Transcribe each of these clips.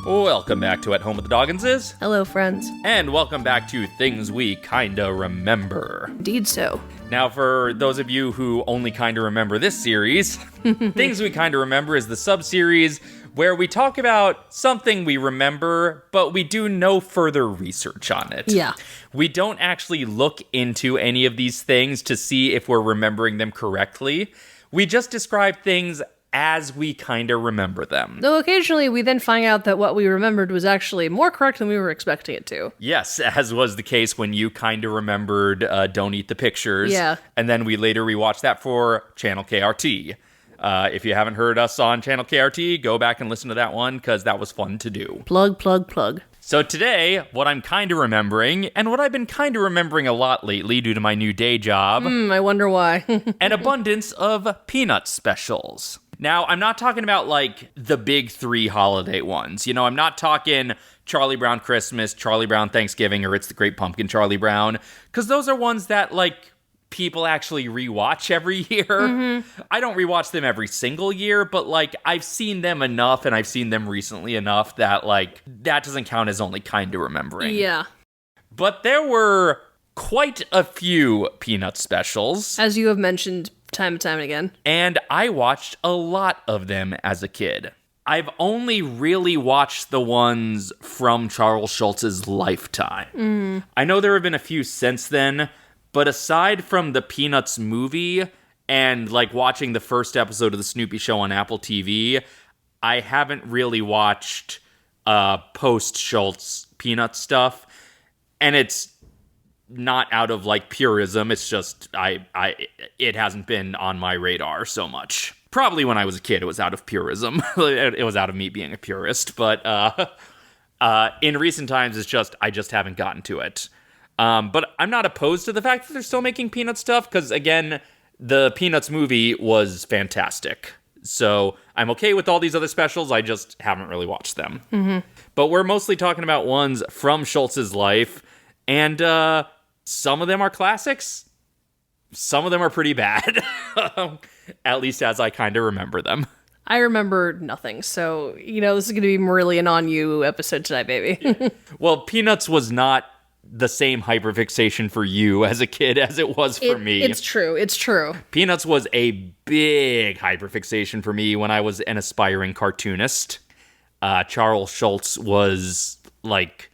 Welcome back to At Home with the Dogganses. Hello, friends. And welcome back to Things We Kinda Remember. Indeed so. Now, for those of you who only kinda remember this series, Things We Kinda Remember is the sub-series where we talk about something we remember, but we do no further research on it. Yeah. We don't actually look into any of these things to see if we're remembering them correctly. We just describe things as we kind of remember them. Though occasionally we then find out that what we remembered was actually more correct than we were expecting it to. Yes, as was the case when you kind of remembered Don't Eat the Pictures. Yeah. And then we later rewatched that for Channel KRT. If you haven't heard us on Channel KRT, go back and listen to that one, because that was fun to do. Plug, plug, plug. So today, what I'm kind of remembering, and what I've been kind of remembering a lot lately due to my new day job. I wonder why. An abundance of peanut specials. Now, I'm not talking about, like, the big three holiday ones. You know, I'm not talking Charlie Brown Christmas, Charlie Brown Thanksgiving, or It's the Great Pumpkin Charlie Brown, because those are ones that, like, people actually rewatch every year. Mm-hmm. I don't rewatch them every single year, but, like, I've seen them enough, and I've seen them recently enough that, like, that doesn't count as only kind of remembering. Yeah. But there were quite a few peanut specials. As you have mentioned time and time again. And I watched a lot of them as a kid. I've only really watched the ones from Charles Schulz's lifetime. I know there have been a few since then, but aside from the Peanuts movie and, like, watching the first episode of the Snoopy show on Apple TV, I haven't really watched post-Schultz Peanut stuff. And it's not out of, like, purism. It's just it hasn't been on my radar so much. Probably when I was a kid, it was out of purism. It was out of me being a purist. But in recent times, I just haven't gotten to it. But I'm not opposed to the fact that they're still making Peanut stuff, because, again, the Peanuts movie was fantastic. So I'm okay with all these other specials. I just haven't really watched them. Mm-hmm. But we're mostly talking about ones from Schultz's life. And some of them are classics. Some of them are pretty bad. At least as I kind of remember them. I remember nothing, so, this is going to be really an on you episode tonight, baby. Well, Peanuts was not the same hyperfixation for you as a kid as it was for me. It's true. Peanuts was a big hyperfixation for me when I was an aspiring cartoonist. Charles Schulz was, like,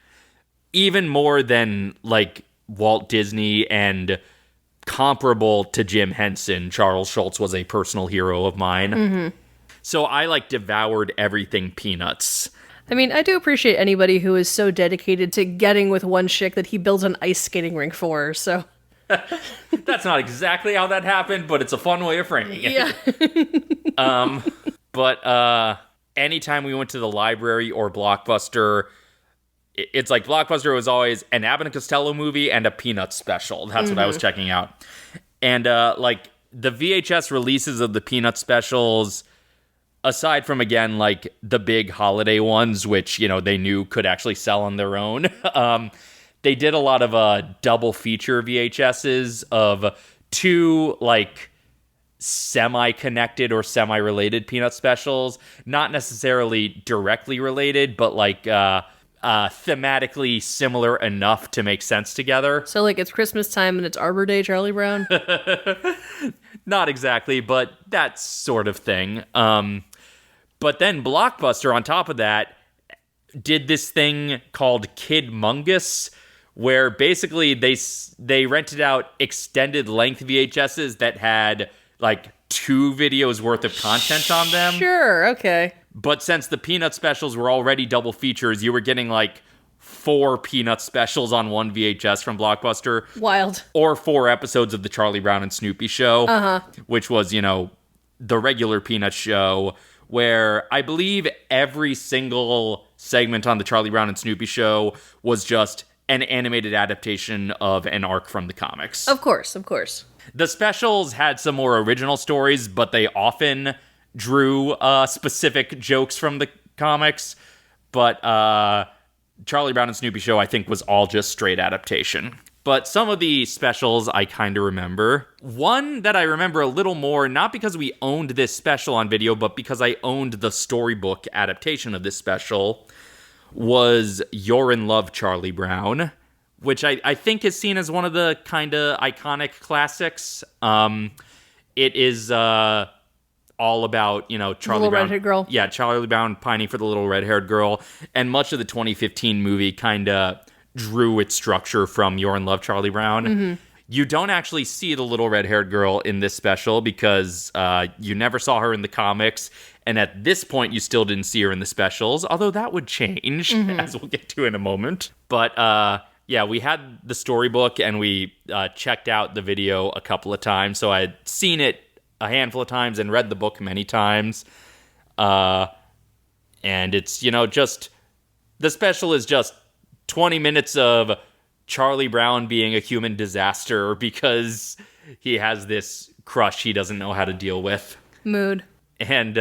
even more than, like, Walt Disney and comparable to Jim Henson, Charles Schulz was a personal hero of mine. Mm-hmm. So I, like, devoured everything Peanuts. I mean, I do appreciate anybody who is so dedicated to getting with one chick that he builds an ice skating rink for her, so. That's not exactly how that happened, but it's a fun way of framing it. Yeah. But anytime we went to the library or Blockbuster, it's like Blockbuster was always an Abbott and Costello movie and a Peanuts special. That's what I was checking out. And, like, the VHS releases of the Peanuts specials, aside from, again, like, the big holiday ones, which, they knew could actually sell on their own, they did a lot of double feature VHSs of two, like, semi-connected or semi-related Peanuts specials. Not necessarily directly related, but, like, thematically similar enough to make sense together. So, like, it's Christmas time and it's Arbor Day, Charlie Brown? Not exactly, but that sort of thing. But then Blockbuster, on top of that, did this thing called Kidmungus, where basically they rented out extended length VHSs that had, like, 2 videos worth of content on them. Sure, okay. But since the Peanut specials were already double features, you were getting, like, 4 Peanut specials on one VHS from Blockbuster. Wild. Or 4 episodes of the Charlie Brown and Snoopy show, which was, the regular Peanut show, where I believe every single segment on the Charlie Brown and Snoopy show was just an animated adaptation of an arc from the comics. Of course. The specials had some more original stories, but they often drew specific jokes from the comics. But Charlie Brown and Snoopy show, I think, was all just straight adaptation. But some of the specials I kind of remember. One that I remember a little more, not because we owned this special on video, but because I owned the storybook adaptation of this special, was You're in Love, Charlie Brown, which I think is seen as one of the kind of iconic classics. It is all about, Charlie little Brown. redheaded girl. Yeah, Charlie Brown pining for the little red-haired girl. And much of the 2015 movie kind of drew its structure from You're in Love, Charlie Brown. Mm-hmm. You don't actually see the little red-haired girl in this special because you never saw her in the comics. And at this point, you still didn't see her in the specials, although that would change, as we'll get to in a moment. But yeah, we had the storybook and we checked out the video a couple of times. So I had seen it a handful of times and read the book many times. And it's, just the special is just 20 minutes of Charlie Brown being a human disaster because he has this crush he doesn't know how to deal with. Mood. And,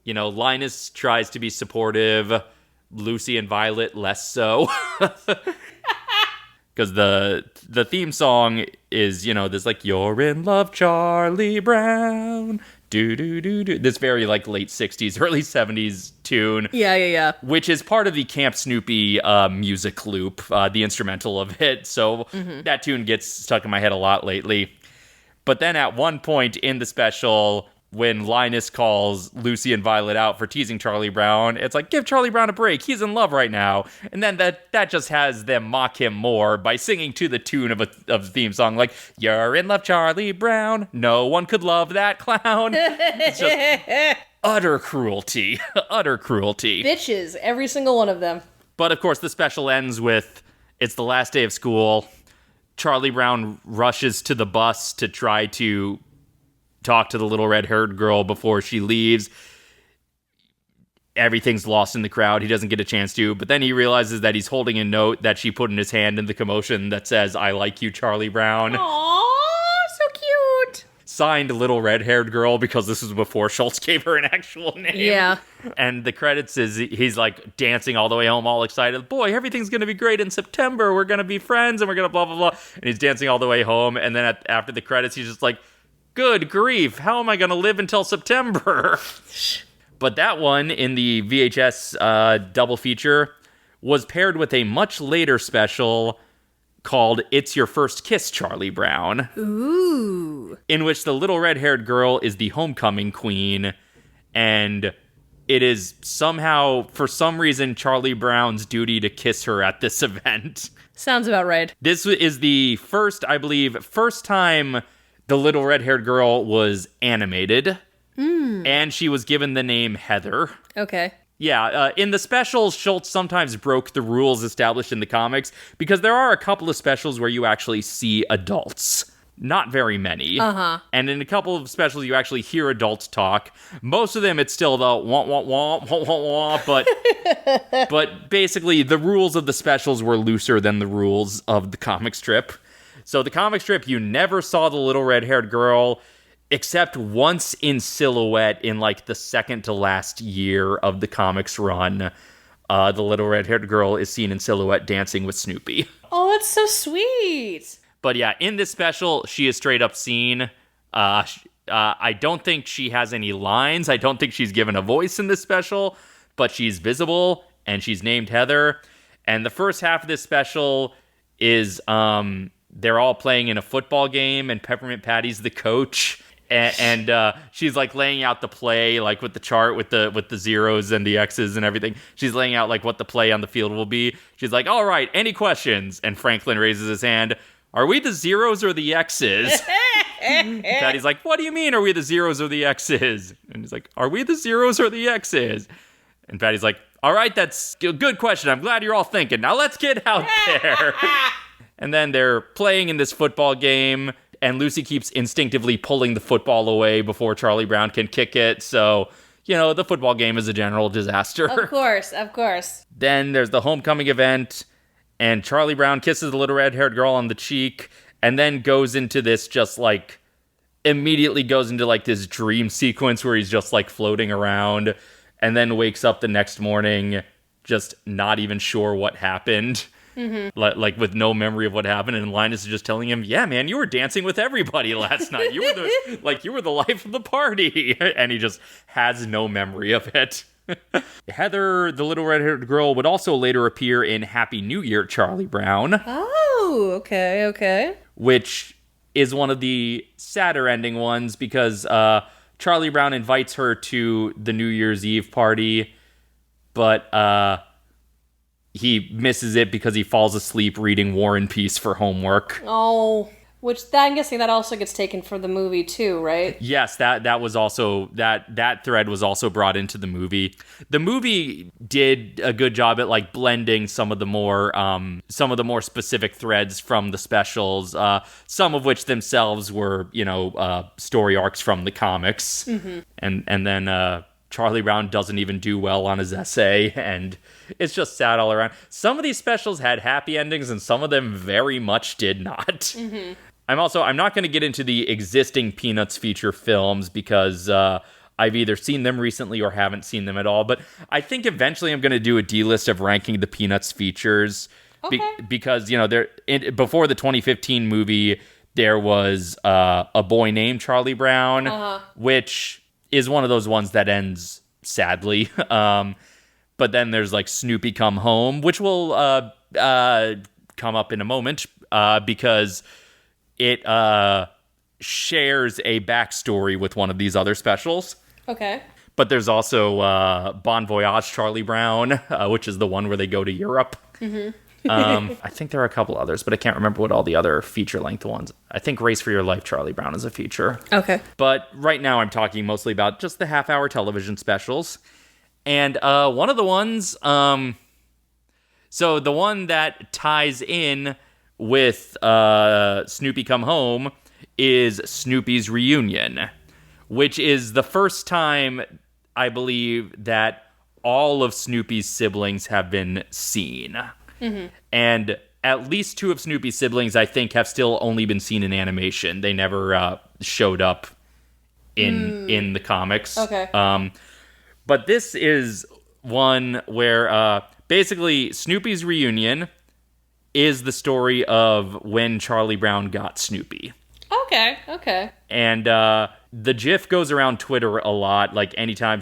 Linus tries to be supportive. Lucy and Violet less so. Because the theme song is, this like, You're in Love, Charlie Brown. Do-do-do-do. This very like late 60s, early 70s tune. Yeah. Which is part of the Camp Snoopy music loop, the instrumental of it. So that tune gets stuck in my head a lot lately. But then at one point in the special, when Linus calls Lucy and Violet out for teasing Charlie Brown, it's like, give Charlie Brown a break. He's in love right now. And then that just has them mock him more by singing to the tune of the theme song, like, You're in love, Charlie Brown. No one could love that clown. It's just utter cruelty. Utter cruelty. Bitches, every single one of them. But of course, the special ends with, it's the last day of school. Charlie Brown rushes to the bus to try to talk to the little red-haired girl before she leaves. Everything's lost in the crowd. He doesn't get a chance to, but then he realizes that he's holding a note that she put in his hand in the commotion that says, I like you, Charlie Brown. Aww, so cute. Signed little red-haired girl, because this was before Schultz gave her an actual name. Yeah. And the credits is he's like dancing all the way home, all excited. Boy, everything's going to be great in September. We're going to be friends and we're going to blah, blah, blah. And he's dancing all the way home. And then after the credits, he's just like, good grief, how am I going to live until September? But that one in the VHS double feature was paired with a much later special called It's Your First Kiss, Charlie Brown. Ooh. In which the little red-haired girl is the homecoming queen, and it is somehow, for some reason, Charlie Brown's duty to kiss her at this event. Sounds about right. This is the first time the little red-haired girl was animated, and she was given the name Heather. Okay. Yeah, in the specials, Schultz sometimes broke the rules established in the comics, because there are a couple of specials where you actually see adults. Not very many. Uh-huh. And in a couple of specials, you actually hear adults talk. Most of them, it's still the wah, wah, wah, wah, wah, wah, but basically, the rules of the specials were looser than the rules of the comic strip. So the comic strip, you never saw the little red-haired girl, except once in silhouette in, like, the second to last year of the comics run. The little red-haired girl is seen in silhouette dancing with Snoopy. Oh, that's so sweet. But yeah, in this special, she is straight up seen. I don't think she has any lines. I don't think she's given a voice in this special, but she's visible, and she's named Heather. And the first half of this special is... they're all playing in a football game, and Peppermint Patty's the coach, and she's like laying out the play, like with the chart with the zeros and the X's and everything. She's laying out like what the play on the field will be. She's like, "All right, any questions?" And Franklin raises his hand. Are we the zeros or the X's? Patty's like, what do you mean? Are we the zeros or the X's? And he's like, are we the zeros or the X's? And Patty's like, all right, that's a good question. I'm glad you're all thinking. Now let's get out there. And then they're playing in this football game, and Lucy keeps instinctively pulling the football away before Charlie Brown can kick it. So, the football game is a general disaster. Of course. Then there's the homecoming event, and Charlie Brown kisses the little red-haired girl on the cheek, and then goes into this immediately goes into this dream sequence where he's just floating around, and then wakes up the next morning just not even sure what happened. Mm-hmm. With no memory of what happened, and Linus is just telling him, yeah, man, you were dancing with everybody last night. You were the life of the party. And he just has no memory of it. Heather, the little red-haired girl, would also later appear in Happy New Year, Charlie Brown. Oh, okay. Which is one of the sadder ending ones because Charlie Brown invites her to the New Year's Eve party, but he misses it because he falls asleep reading War and Peace for homework. Oh, I'm guessing that also gets taken from the movie too, right? Yes, that was also that thread was also brought into the movie. The movie did a good job at like blending some of the more specific threads from the specials, some of which themselves were story arcs from the comics, and then Charlie Brown doesn't even do well on his essay, and it's just sad all around. Some of these specials had happy endings, and some of them very much did not. I'm not going to get into the existing Peanuts feature films because I've either seen them recently or haven't seen them at all. But I think eventually I'm going to do a D-list of ranking the Peanuts features. Okay. Because, before the 2015 movie, there was A Boy Named Charlie Brown, which is one of those ones that ends sadly. But then there's like Snoopy Come Home, which will come up in a moment because it shares a backstory with one of these other specials. Okay. But there's also Bon Voyage Charlie Brown, which is the one where they go to Europe. I think there are a couple others, but I can't remember what all the other feature-length ones. I think Race for Your Life Charlie Brown is a feature. Okay. But right now I'm talking mostly about just the half-hour television specials. And one of the ones... so the one that ties in with Snoopy Come Home is Snoopy's Reunion, which is the first time, I believe, that all of Snoopy's siblings have been seen. And at least two of Snoopy's siblings, I think, have still only been seen in animation. They never showed up in the comics. Okay. But this is one where basically Snoopy's Reunion is the story of when Charlie Brown got Snoopy. Okay. And the GIF goes around Twitter a lot. Like anytime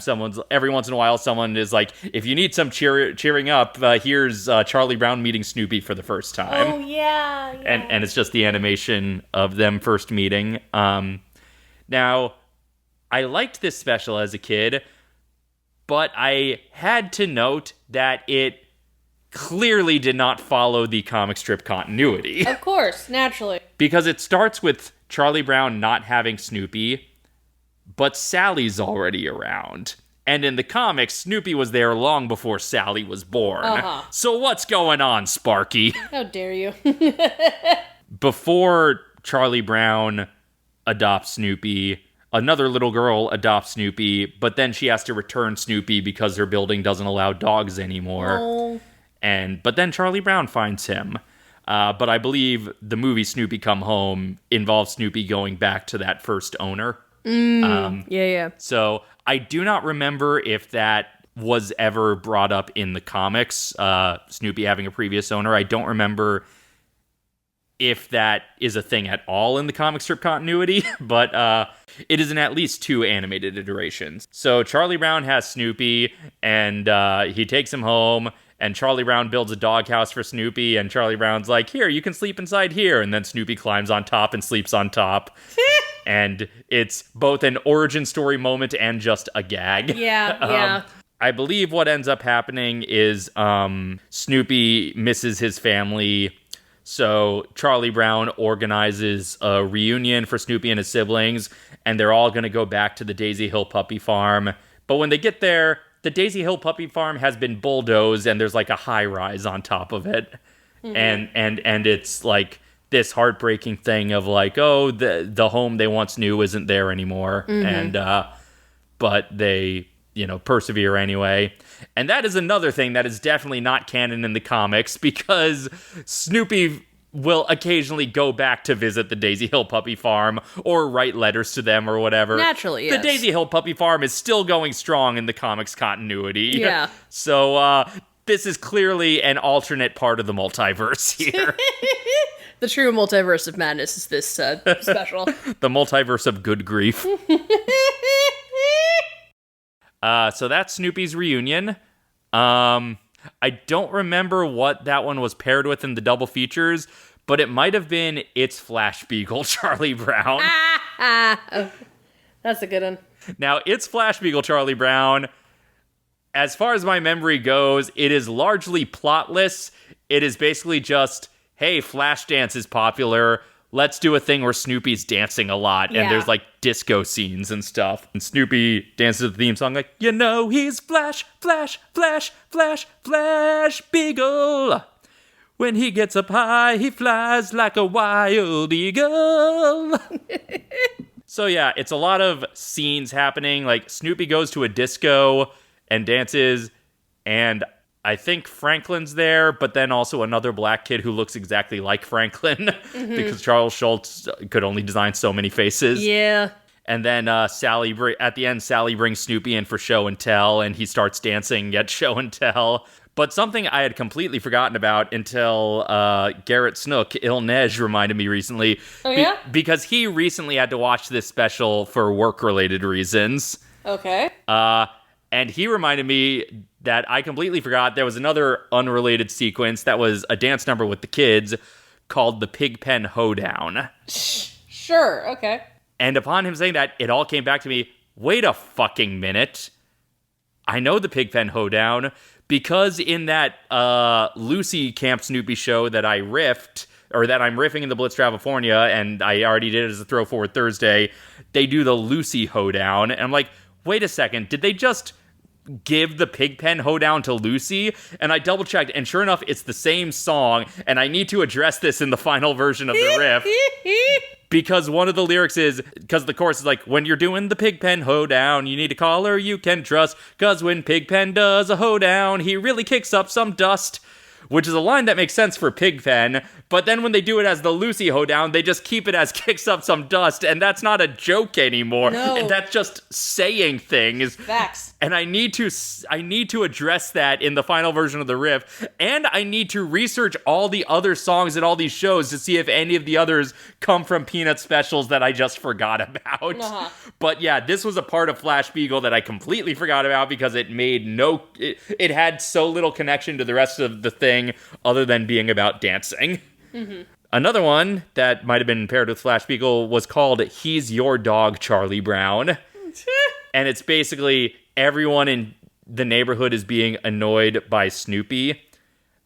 every once in a while, someone is like, if you need some cheering up, here's Charlie Brown meeting Snoopy for the first time. Oh, yeah. And it's just the animation of them first meeting. Now, I liked this special as a kid, but I had to note that it clearly did not follow the comic strip continuity. Of course, naturally. Because it starts with Charlie Brown not having Snoopy, but Sally's already around. And in the comics, Snoopy was there long before Sally was born. So what's going on, Sparky? How dare you? Before Charlie Brown adopts Snoopy, another little girl adopts Snoopy, but then she has to return Snoopy because her building doesn't allow dogs anymore. Oh. But then Charlie Brown finds him. But I believe the movie Snoopy Come Home involves Snoopy going back to that first owner. Yeah. So I do not remember if that was ever brought up in the comics, Snoopy having a previous owner. I don't remember if that is a thing at all in the comic strip continuity, but it is in at least two animated iterations. So Charlie Brown has Snoopy, and he takes him home, and Charlie Brown builds a doghouse for Snoopy, and Charlie Brown's like, here, you can sleep inside here. And then Snoopy climbs on top and sleeps on top. And it's both an origin story moment and just a gag. Yeah. I believe what ends up happening is Snoopy misses his family. So Charlie Brown organizes a reunion for Snoopy and his siblings, and they're all going to go back to the Daisy Hill Puppy Farm. But when they get there, the Daisy Hill Puppy Farm has been bulldozed, and there's like a high rise on top of it. And it's like this heartbreaking thing of like, oh, the home they once knew isn't there anymore. And but they, persevere anyway. And that is another thing that is definitely not canon in the comics, because Snoopy will occasionally go back to visit the Daisy Hill Puppy Farm or write letters to them or whatever. Naturally, yes. The Daisy Hill Puppy Farm is still going strong in the comics continuity. Yeah. So this is clearly an alternate part of the multiverse here. The true multiverse of madness is this special. The multiverse of good grief. So that's Snoopy's reunion. I don't remember what that one was paired with in the double features, but it might have been It's Flash Beagle, Charlie Brown. That's a good one. Now, It's Flash Beagle, Charlie Brown, as far as my memory goes, it is largely plotless. It is basically just, hey, Flashdance is popular. Let's do a thing where Snoopy's dancing a lot, and there's, like, disco scenes and stuff. And Snoopy dances the theme song like, you know he's Flash, Flash, Flash, Flash, Flash Beagle. When he gets up high, he flies like a wild eagle. So, yeah, it's a lot of scenes happening. Like, Snoopy goes to a disco and dances, and I think Franklin's there, but then also another black kid who looks exactly like Franklin, because Charles Schultz could only design so many faces. Yeah. And then Sally brings Snoopy in for show and tell, and he starts dancing at show and tell. But something I had completely forgotten about until Garrett Snook, Il Neige, reminded me recently. Oh, yeah? Because he recently had to watch this special for work-related reasons. Okay. And he reminded me that I completely forgot there was another unrelated sequence that was a dance number with the kids called the Pigpen Hoedown. Sure, okay. And upon him saying that, it all came back to me, wait a fucking minute. I know the Pigpen Hoedown because in that Lucy Camp Snoopy show that I riffed, or that I'm riffing in the Blitz California, and I already did it as a Throw Forward Thursday, they do the Lucy Hoedown. And I'm like, wait a second, did they just give the Pigpen Hoedown to Lucy? And I double checked, and sure enough, it's the same song, and I need to address this in the final version of the riff. Because one of the lyrics is, because the chorus is like, when you're doing the Pigpen Hoedown, you need a caller you can trust, because when Pigpen does a hoedown, he really kicks up some dust. Which is a line that makes sense for Pigpen, but then when they do it as the Lucy Hoedown, they just keep it as kicks up some dust, and that's not a joke anymore. No. That's just saying things. Facts. And I need to address that in the final version of the riff, and I need to research all the other songs and all these shows to see if any of the others come from Peanut specials that I just forgot about. Uh-huh. But yeah, this was a part of Flash Beagle that I completely forgot about because it had so little connection to the rest of the thing other than being about dancing. Mm-hmm. Another one that might have been paired with Flash Beagle was called He's Your Dog, Charlie Brown. And it's basically everyone in the neighborhood is being annoyed by Snoopy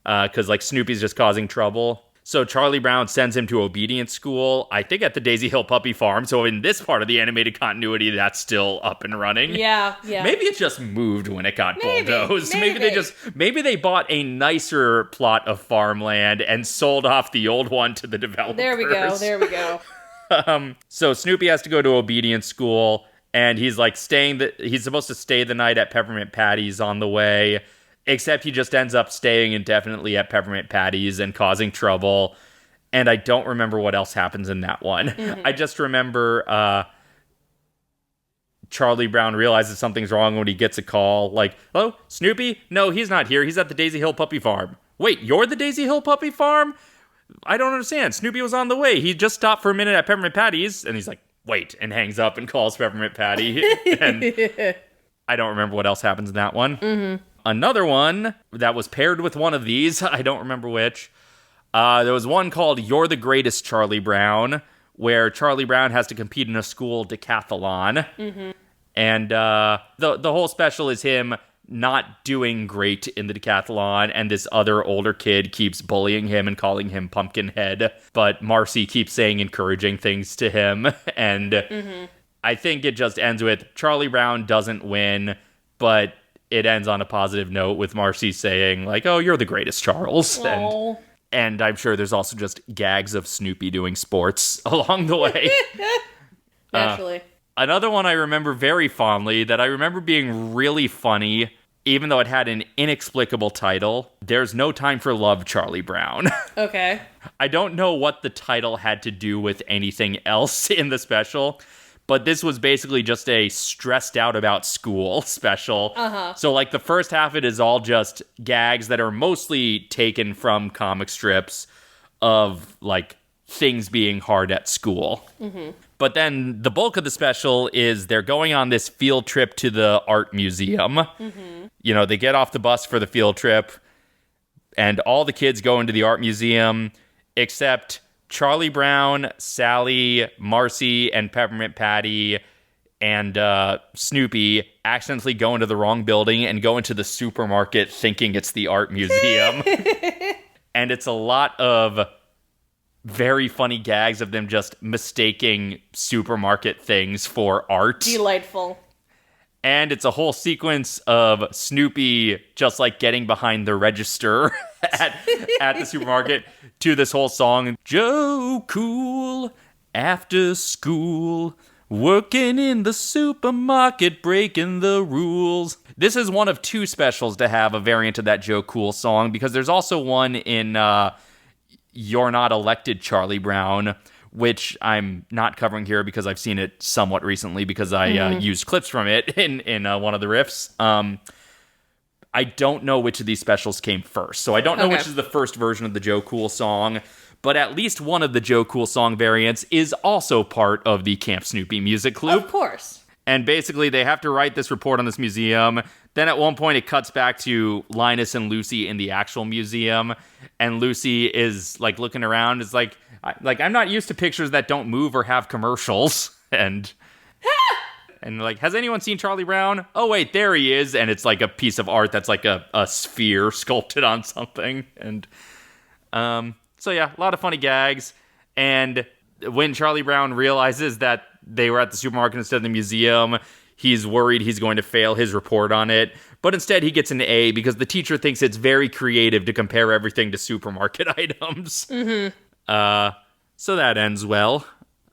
because like Snoopy's just causing trouble. So Charlie Brown sends him to obedience school, I think at the Daisy Hill Puppy Farm. So in this part of the animated continuity, that's still up and running. Yeah. Maybe it just moved when it got bulldozed. Maybe they bought a nicer plot of farmland and sold off the old one to the developers. There we go. So Snoopy has to go to obedience school, and he's like he's supposed to stay the night at Peppermint Patty's on the way. Except he just ends up staying indefinitely at Peppermint Patty's and causing trouble. And I don't remember what else happens in that one. Mm-hmm. I just remember Charlie Brown realizes something's wrong when he gets a call. Like, hello, Snoopy? No, he's not here. He's at the Daisy Hill Puppy Farm. Wait, you're the Daisy Hill Puppy Farm? I don't understand. Snoopy was on the way. He just stopped for a minute at Peppermint Patty's. And he's like, wait, and hangs up and calls Peppermint Patty. And I don't remember what else happens in that one. Mm-hmm. Another one that was paired with one of these, I don't remember which. There was one called You're the Greatest, Charlie Brown, where Charlie Brown has to compete in a school decathlon. Mm-hmm. And the whole special is him not doing great in the decathlon, and this other older kid keeps bullying him and calling him Pumpkinhead. But Marcy keeps saying encouraging things to him. And I think it just ends with Charlie Brown doesn't win, but it ends on a positive note with Marcy saying, like, oh, you're the greatest, Charles. And I'm sure there's also just gags of Snoopy doing sports along the way. Naturally. Another one I remember very fondly that I remember being really funny, even though it had an inexplicable title, There's No Time for Love, Charlie Brown. Okay. I don't know what the title had to do with anything else in the special, but this was basically just a stressed out about school special. Uh-huh. So like the first half of it is all just gags that are mostly taken from comic strips of like things being hard at school. Mm-hmm. But then the bulk of the special is they're going on this field trip to the art museum. Mm-hmm. You know, they get off the bus for the field trip, and all the kids go into the art museum, except Charlie Brown, Sally, Marcy, and Peppermint Patty, and Snoopy accidentally go into the wrong building and go into the supermarket thinking it's the art museum. And it's a lot of very funny gags of them just mistaking supermarket things for art. Delightful. And it's a whole sequence of Snoopy just like getting behind the register at the supermarket to this whole song. Joe Cool, after school, working in the supermarket, breaking the rules. This is one of 2 specials to have a variant of that Joe Cool song, because there's also one in You're Not Elected, Charlie Brown, which I'm not covering here because I've seen it somewhat recently because I used clips from it in one of the riffs. I don't know which of these specials came first, so I don't know which is the first version of the Joe Cool song, but at least one of the Joe Cool song variants is also part of the Camp Snoopy music loop. Of course. And basically, they have to write this report on this museum. Then at one point, it cuts back to Linus and Lucy in the actual museum. And Lucy is, like, looking around. Is like, I'm not used to pictures that don't move or have commercials. And like, has anyone seen Charlie Brown? Oh, wait, there he is. And it's, like, a piece of art that's, like, a sphere sculpted on something. And so, yeah, a lot of funny gags. And when Charlie Brown realizes that they were at the supermarket instead of the museum, he's worried he's going to fail his report on it. But instead, he gets an A because the teacher thinks it's very creative to compare everything to supermarket items. Mm-hmm. So that ends well.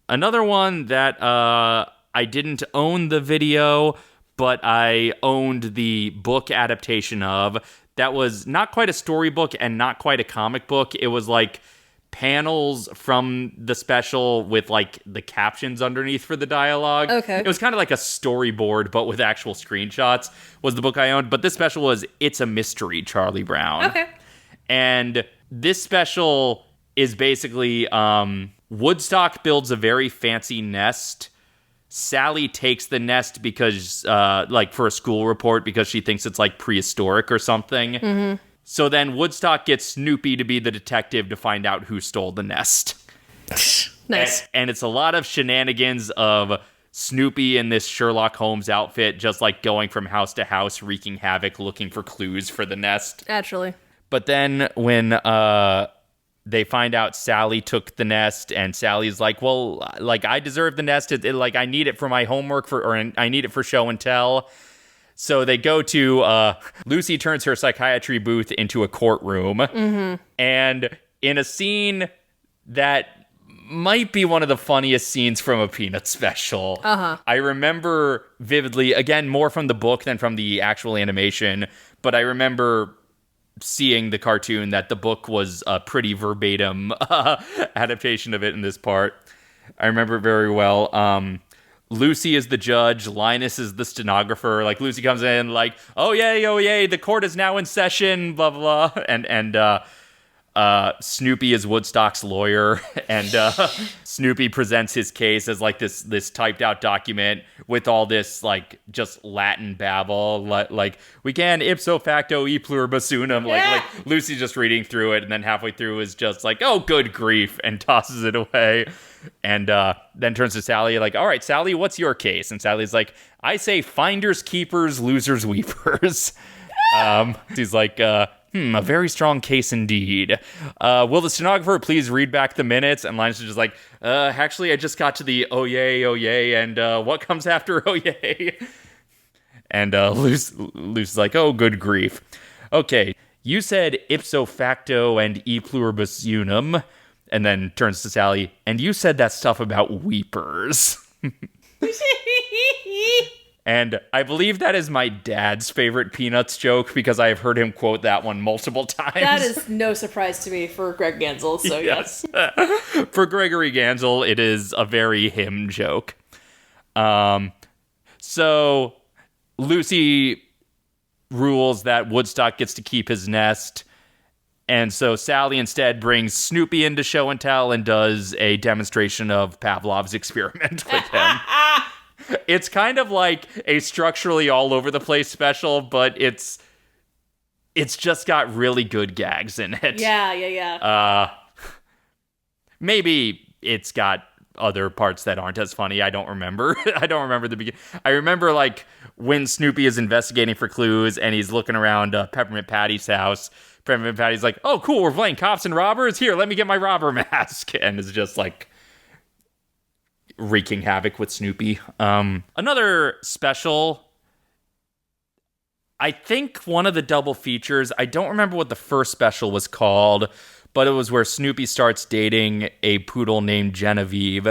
Another one that I didn't own the video, but I owned the book adaptation of, that was not quite a storybook and not quite a comic book. It was like panels from the special with like the captions underneath for the dialogue. Okay. It was kind of like a storyboard, but with actual screenshots was the book I owned. But this special was It's a Mystery, Charlie Brown. Okay. And this special is basically Woodstock builds a very fancy nest. Sally takes the nest because, like, for a school report because she thinks it's like prehistoric or something. Mm-hmm. So then Woodstock gets Snoopy to be the detective to find out who stole the nest. Nice. And it's a lot of shenanigans of Snoopy in this Sherlock Holmes outfit, just like going from house to house, wreaking havoc, looking for clues for the nest. Naturally. But then when they find out Sally took the nest, and Sally's like, well, like, I deserve the nest. Like, I need it for my homework, or I need it for show and tell. So they go to, Lucy turns her psychiatry booth into a courtroom. Mm-hmm. And in a scene that might be one of the funniest scenes from a Peanuts special. I remember vividly, again, more from the book than from the actual animation, but I remember seeing the cartoon that the book was a pretty verbatim adaptation of it in this part. I remember it very well. Lucy is the judge. Linus is the stenographer. Like, Lucy comes in like, oh yay, the court is now in session, blah, blah, blah. And Snoopy is Woodstock's lawyer. And Snoopy presents his case as like this typed out document with all this like just Latin babble. Like we can ipso facto e pluribus unum. Like Lucy's just reading through it. And then halfway through is just like, oh, good grief, and tosses it away. And then turns to Sally like, all right, Sally, what's your case? And Sally's like, I say finders, keepers, losers, weepers. He's like, a very strong case indeed. Will the stenographer please read back the minutes? And Linus is just like, actually, I just got to the oh yay, and what comes after oh yay? And Luce is like, oh, good grief. Okay, you said ipso facto and e pluribus unum. And then turns to Sally, and you said that stuff about weepers. And I believe that is my dad's favorite Peanuts joke because I have heard him quote that one multiple times. That is no surprise to me for Greg Gansel, so yes. For Gregory Gansel, it is a very him joke. So Lucy rules that Woodstock gets to keep his nest. And so Sally instead brings Snoopy into show and tell and does a demonstration of Pavlov's experiment with him. It's kind of like a structurally all over the place special, but it's just got really good gags in it. Yeah. Maybe it's got other parts that aren't as funny. I don't remember. I don't remember the beginning. I remember like when Snoopy is investigating for clues and he's looking around Peppermint Patty's house. Peppermint Patty's like, "Oh, cool, we're playing cops and robbers. Here, let me get my robber mask," and is just like wreaking havoc with Snoopy. Another special, I think one of the double features, I don't remember what the first special was called, but it was where Snoopy starts dating a poodle named Genevieve.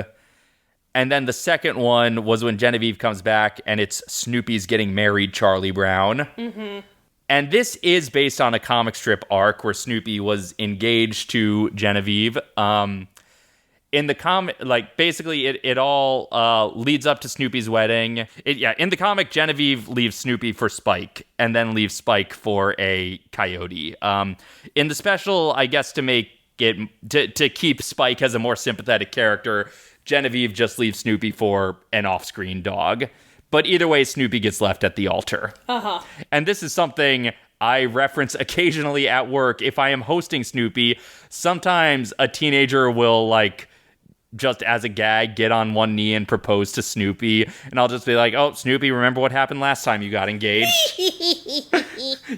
And then the second one was when Genevieve comes back and it's Snoopy's getting married, Charlie Brown. Mm-hmm. And this is based on a comic strip arc where Snoopy was engaged to Genevieve. In the comic, like, basically it all leads up to Snoopy's wedding. In the comic, Genevieve leaves Snoopy for Spike and then leaves Spike for a coyote. In the special, I guess to make it, to keep Spike as a more sympathetic character, Genevieve just leaves Snoopy for an off-screen dog. But either way, Snoopy gets left at the altar. Uh-huh. And this is something I reference occasionally at work. If I am hosting Snoopy, sometimes a teenager will, like, just as a gag, get on one knee and propose to Snoopy. And I'll just be like, "Oh, Snoopy, remember what happened last time you got engaged?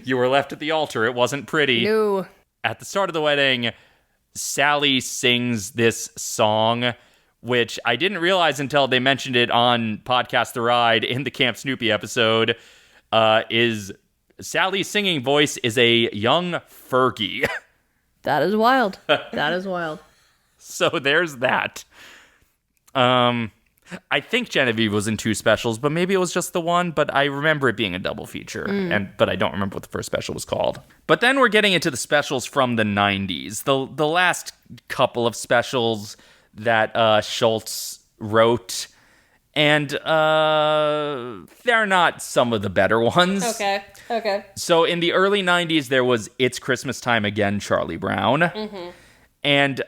You were left at the altar. It wasn't pretty." No. At the start of the wedding, Sally sings this song, which I didn't realize until they mentioned it on Podcast The Ride in the Camp Snoopy episode, is Sally's singing voice is a young Fergie. That is wild. That is wild. So there's that. I think Genevieve was in 2 specials, but maybe it was just the one, but I remember it being a double feature, but I don't remember what the first special was called. But then we're getting into the specials from the 90s. The last couple of specials that Schultz wrote, and they're not some of the better ones. Okay. So in the early 90s, there was It's Christmas Time Again, Charlie Brown. Mm-hmm. And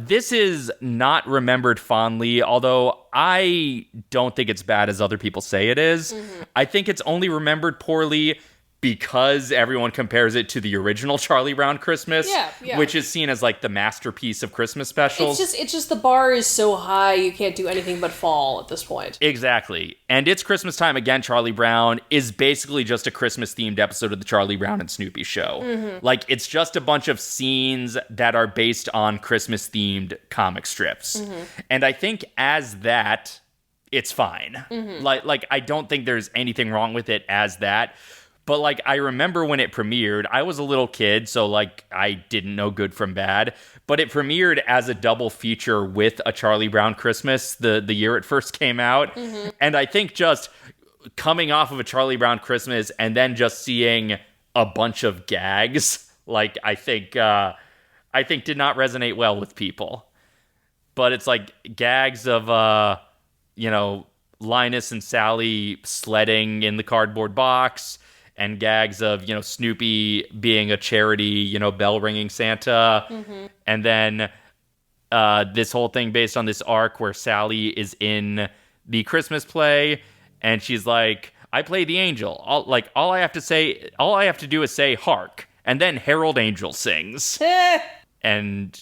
this is not remembered fondly, although I don't think it's bad as other people say it is. Mm-hmm. I think it's only remembered poorly because everyone compares it to the original Charlie Brown Christmas, which is seen as like the masterpiece of Christmas specials. It's just the bar is so high you can't do anything but fall at this point. Exactly. And It's Christmas Time Again, Charlie Brown is basically just a Christmas-themed episode of the Charlie Brown and Snoopy show. Mm-hmm. Like, it's just a bunch of scenes that are based on Christmas-themed comic strips. Mm-hmm. And I think as that, it's fine. Mm-hmm. Like I don't think there's anything wrong with it as that. But, like, I remember when it premiered, I was a little kid, so, like, I didn't know good from bad. But it premiered as a double feature with A Charlie Brown Christmas the year it first came out. Mm-hmm. And I think just coming off of A Charlie Brown Christmas and then just seeing a bunch of gags, like, I think did not resonate well with people. But it's, like, gags of, Linus and Sally sledding in the cardboard box, and gags of, Snoopy being a charity, bell-ringing Santa. Mm-hmm. And then this whole thing based on this arc where Sally is in the Christmas play, and she's like, "I play the angel. All I have to do is say, 'Hark,' and then Harold Angel sings." And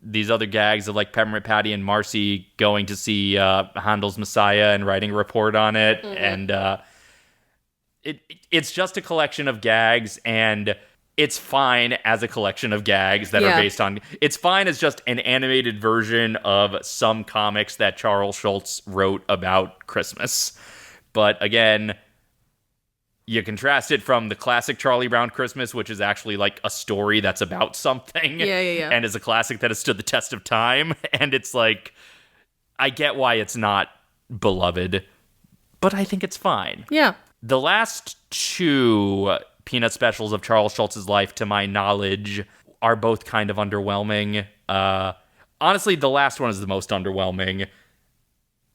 these other gags of, like, Peppermint Patty and Marcy going to see Handel's Messiah and writing a report on it. Mm-hmm. And it's just a collection of gags, and it's fine as a collection of gags that are based on... It's fine as just an animated version of some comics that Charles Schultz wrote about Christmas. But again, you contrast it from the classic Charlie Brown Christmas, which is actually like a story that's about something. And is a classic that has stood the test of time. And it's like, I get why it's not beloved, but I think it's fine. Yeah. The last 2 Peanut specials of Charles Schultz's life, to my knowledge, are both kind of underwhelming. Honestly, the last one is the most underwhelming.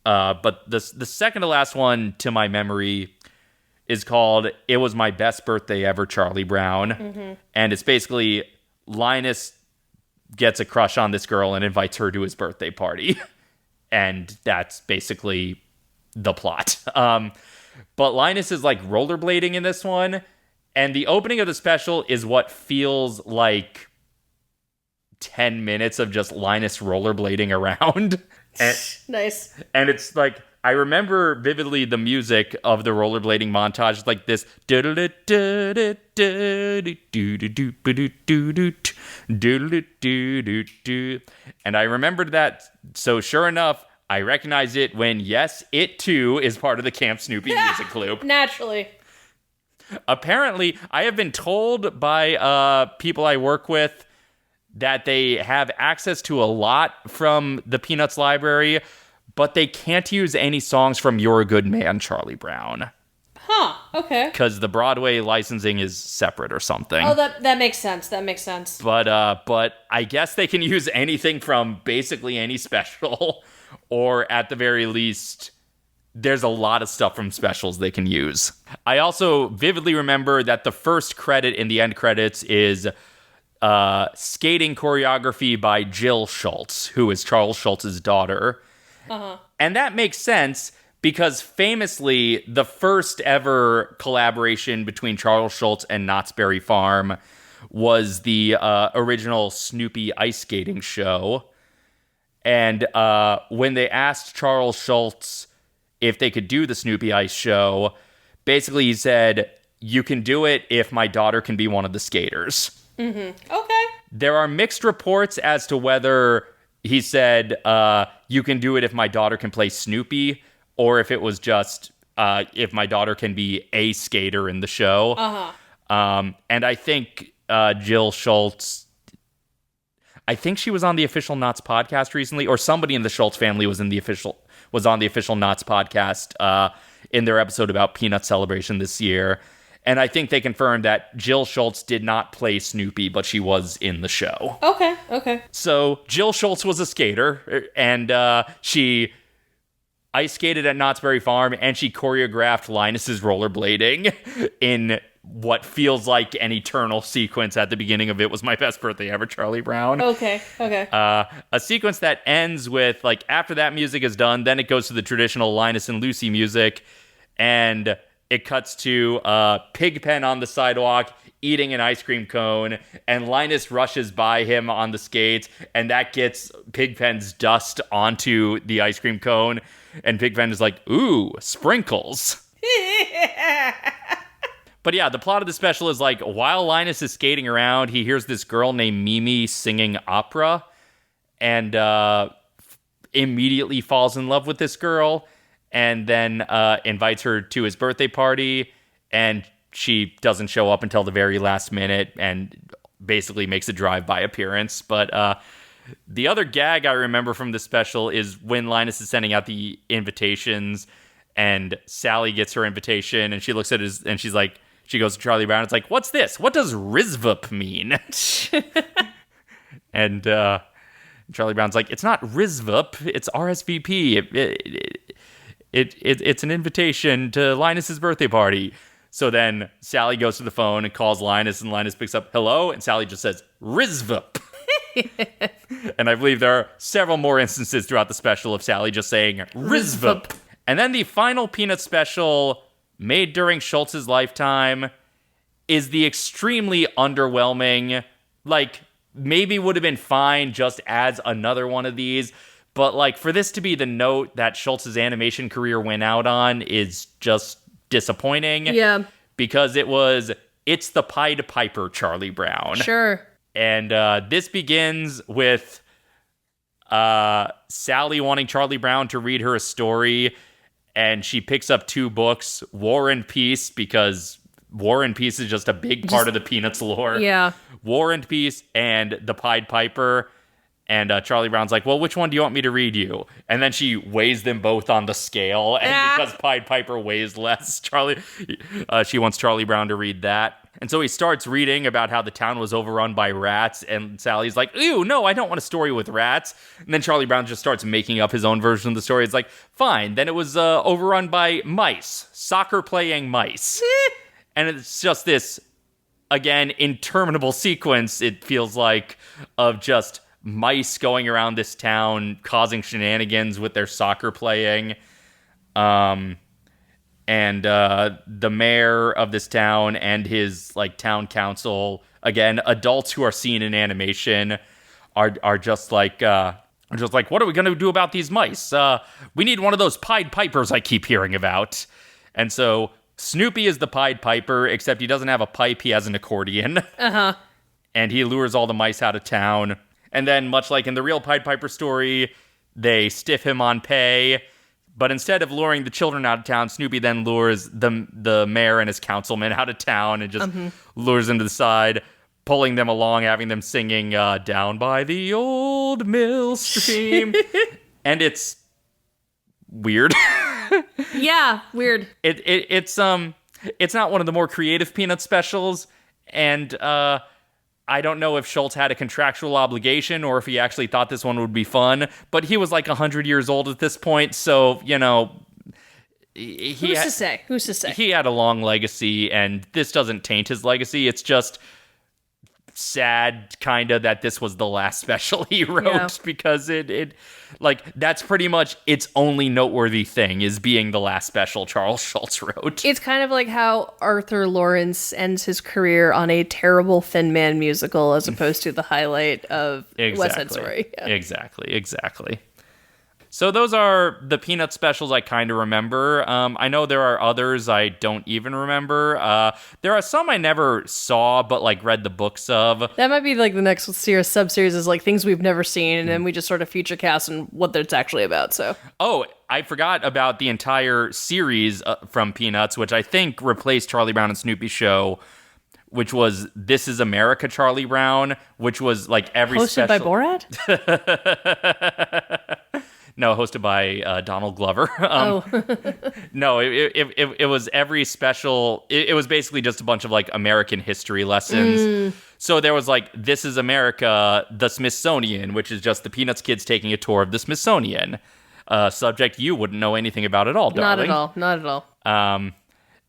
But the second to last one, to my memory, is called It Was My Best Birthday Ever, Charlie Brown. Mm-hmm. And it's basically Linus gets a crush on this girl and invites her to his birthday party. And that's basically the plot. But Linus is like rollerblading in this one. And the opening of the special is what feels like 10 minutes of just Linus rollerblading around. Nice. And it's like, I remember vividly the music of the rollerblading montage, like this. And I remembered that. So sure enough, I recognized it when, yes, it too is part of the Camp Snoopy music loop. Naturally. Apparently, I have been told by people I work with that they have access to a lot from the Peanuts library, but they can't use any songs from You're a Good Man, Charlie Brown. Huh, okay. Because the Broadway licensing is separate or something. Oh, that makes sense. That makes sense. But I guess they can use anything from basically any special, or at the very least, there's a lot of stuff from specials they can use. I also vividly remember that the first credit in the end credits is skating choreography by Jill Schultz, who is Charles Schultz's daughter. Uh-huh. And that makes sense because famously, the first ever collaboration between Charles Schultz and Knott's Berry Farm was the original Snoopy ice skating show. And when they asked Charles Schultz if they could do the Snoopy Ice show, basically he said, "You can do it if my daughter can be one of the skaters." Mm-hmm. Okay. There are mixed reports as to whether he said, "You can do it if my daughter can play Snoopy," or if it was just, if my daughter can be a skater in the show. Uh-huh. And I think Jill Schultz, I think she was on the official Knott's podcast recently, or somebody in the Schultz family was on the official Knott's podcast in their episode about Peanut Celebration this year. And I think they confirmed that Jill Schultz did not play Snoopy, but she was in the show. Okay. So Jill Schultz was a skater, and she ice skated at Knott's Berry Farm, and she choreographed Linus's rollerblading in what feels like an eternal sequence at the beginning of It Was My Best Birthday Ever, Charlie Brown. Okay. A sequence that ends with, like, after that music is done, then it goes to the traditional Linus and Lucy music, and it cuts to Pigpen on the sidewalk eating an ice cream cone, and Linus rushes by him on the skates, and that gets Pigpen's dust onto the ice cream cone, and Pigpen is like, "Ooh, sprinkles." But yeah, the plot of the special is like, while Linus is skating around, he hears this girl named Mimi singing opera, and immediately falls in love with this girl, and then invites her to his birthday party, and she doesn't show up until the very last minute, and basically makes a drive-by appearance. But the other gag I remember from the special is when Linus is sending out the invitations, and Sally gets her invitation, and she looks at his, and she's like, she goes to Charlie Brown, it's like, "What's this? What does RISVP mean?" And Charlie Brown's like, "It's not RISVP, it's RSVP. It's an invitation to Linus's birthday party." So then Sally goes to the phone and calls Linus, and Linus picks up, "Hello," and Sally just says, "RISVP." And I believe there are several more instances throughout the special of Sally just saying RISVP. And then the final Peanut special, made during Schultz's lifetime, is the extremely underwhelming, like, maybe would have been fine just as another one of these, but, like, for this to be the note that Schultz's animation career went out on is just disappointing. Yeah. Because it's the Pied Piper Charlie Brown. Sure. And this begins with Sally wanting Charlie Brown to read her a story, and she picks up two books, War and Peace, because War and Peace is just a big part of the Peanuts lore. Yeah. War and Peace and the Pied Piper. And Charlie Brown's like, "Well, which one do you want me to read you?" And then she weighs them both on the scale. And because Pied Piper weighs less, she wants Charlie Brown to read that. And so he starts reading about how the town was overrun by rats. And Sally's like, "Ew, no, I don't want a story with rats." And then Charlie Brown just starts making up his own version of the story. It's like, fine. Then it was overrun by mice, soccer playing mice. And it's just this again, interminable sequence, it feels like, of just mice going around this town causing shenanigans with their soccer playing. And the mayor of this town and his like town council, again, adults who are seen in animation, are just like what are we gonna do about these mice? We need one of those Pied Pipers I keep hearing about. And so Snoopy is the Pied Piper, except he doesn't have a pipe; he has an accordion. And he lures all the mice out of town. And then, much like in the real Pied Piper story, they stiff him on pay. But instead of luring the children out of town, Snoopy then lures the mayor and his councilman out of town and just lures them to the side, pulling them along, having them singing Down by the Old Mill Stream. And it's weird. Yeah, weird. It's not one of the more creative Peanuts specials, and I don't know if Schultz had a contractual obligation or if he actually thought this one would be fun, but he was like 100 years old at this point, so, you know... Who's to say? He had a long legacy, and this doesn't taint his legacy. It's just sad, kind of, that this was the last special he wrote, because it that's pretty much its only noteworthy thing, is being the last special Charles Schultz wrote. It's kind of like how Arthur Lawrence ends his career on a terrible Thin Man musical as opposed to the highlight of West Side Story. Yeah. Exactly. So those are the Peanut specials I kind of remember. I know there are others I don't even remember. There are some I never saw, but like read the books of. That might be like the next sub-series is like things we've never seen, and then we just sort of feature cast and what it's actually about. So. Oh, I forgot about the entire series from Peanuts, which I think replaced Charlie Brown and Snoopy show, which was This Is America, Charlie Brown, which was like every hosted special... by Borat? No, hosted by Donald Glover. No, it was every special. It was basically just a bunch of like American history lessons. So there was like This Is America, the Smithsonian, which is just the Peanuts kids taking a tour of the Smithsonian. Subject you wouldn't know anything about at all, darling. Not at all.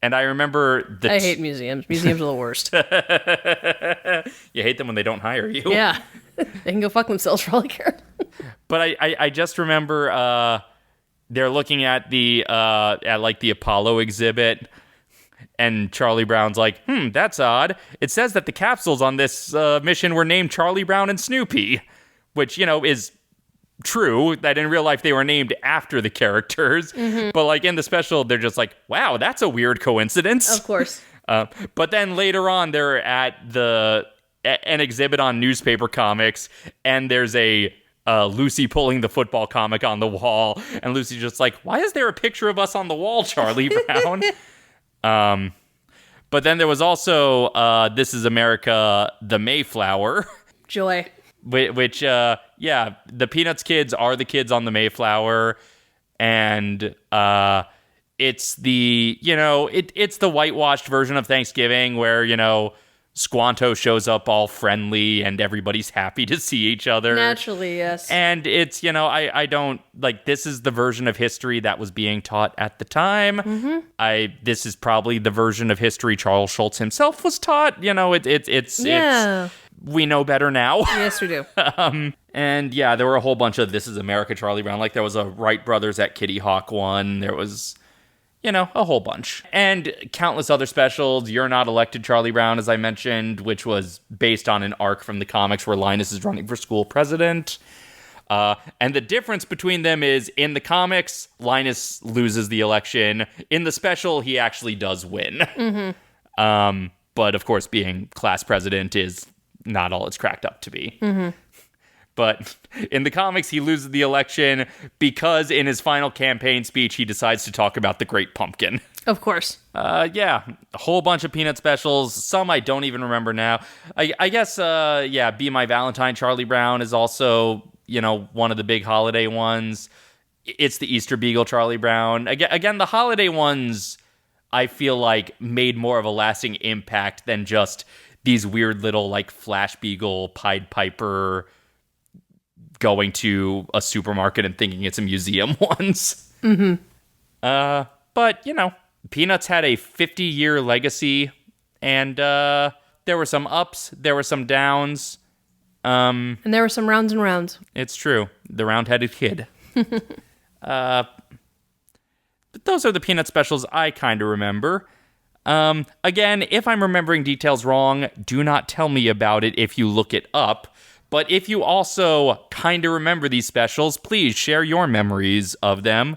And I remember I hate museums. Museums are the worst. You hate them when they don't hire you. Yeah. They can go fuck themselves for all I care. But I just remember they're looking at the Apollo exhibit, and Charlie Brown's like, that's odd. It says that the capsules on this mission were named Charlie Brown and Snoopy, which, you know, is true, that in real life they were named after the characters. But like in the special, they're just like, wow, that's a weird coincidence. Of course. But then later on, they're at an exhibit on newspaper comics, and there's a Lucy pulling the football comic on the wall, and Lucy's just like, why is there a picture of us on the wall, Charlie Brown? But then there was also This Is America, the Mayflower. Joy. Which, the Peanuts kids are the kids on the Mayflower, and it's the, it's the whitewashed version of Thanksgiving where, Squanto shows up all friendly and everybody's happy to see each other. Naturally, yes. And it's, I don't, like, this is the version of history that was being taught at the time. This is probably the version of history Charles Schultz himself was taught. It's we know better now. Yes, we do. And yeah, there were a whole bunch of This Is America, Charlie Brown. Like, there was a Wright Brothers at Kitty Hawk one. There was... a whole bunch. And countless other specials. You're Not Elected, Charlie Brown, as I mentioned, which was based on an arc from the comics where Linus is running for school president. And the difference between them is, in the comics, Linus loses the election. In the special, he actually does win. But, of course, being class president is not all it's cracked up to be. But in the comics, he loses the election because in his final campaign speech, he decides to talk about the Great Pumpkin. Of course. A whole bunch of Peanut specials. Some I don't even remember now. I guess, Be My Valentine, Charlie Brown is also, one of the big holiday ones. It's the Easter Beagle, Charlie Brown. Again, the holiday ones, I feel like, made more of a lasting impact than just these weird little, like, Flash Beagle, Pied Piper... going to a supermarket and thinking it's a museum ones. But, Peanuts had a 50-year legacy, and There were some ups. There were some downs. And there were some rounds and rounds. It's true. The round-headed kid. But those are the Peanut specials I kind of remember. Again, if I'm remembering details wrong, do not tell me about it if you look it up. But if you also kind of remember these specials, please share your memories of them.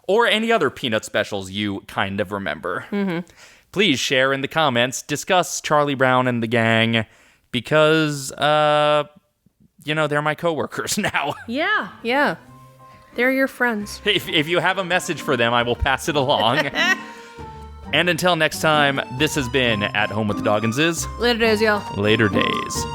Or any other Peanut specials you kind of remember. Mm-hmm. Please share in the comments. Discuss Charlie Brown and the gang. Because, they're my coworkers now. Yeah. They're your friends. If you have a message for them, I will pass it along. And until next time, this has been At Home with the Dogganses. Later days, y'all. Later days.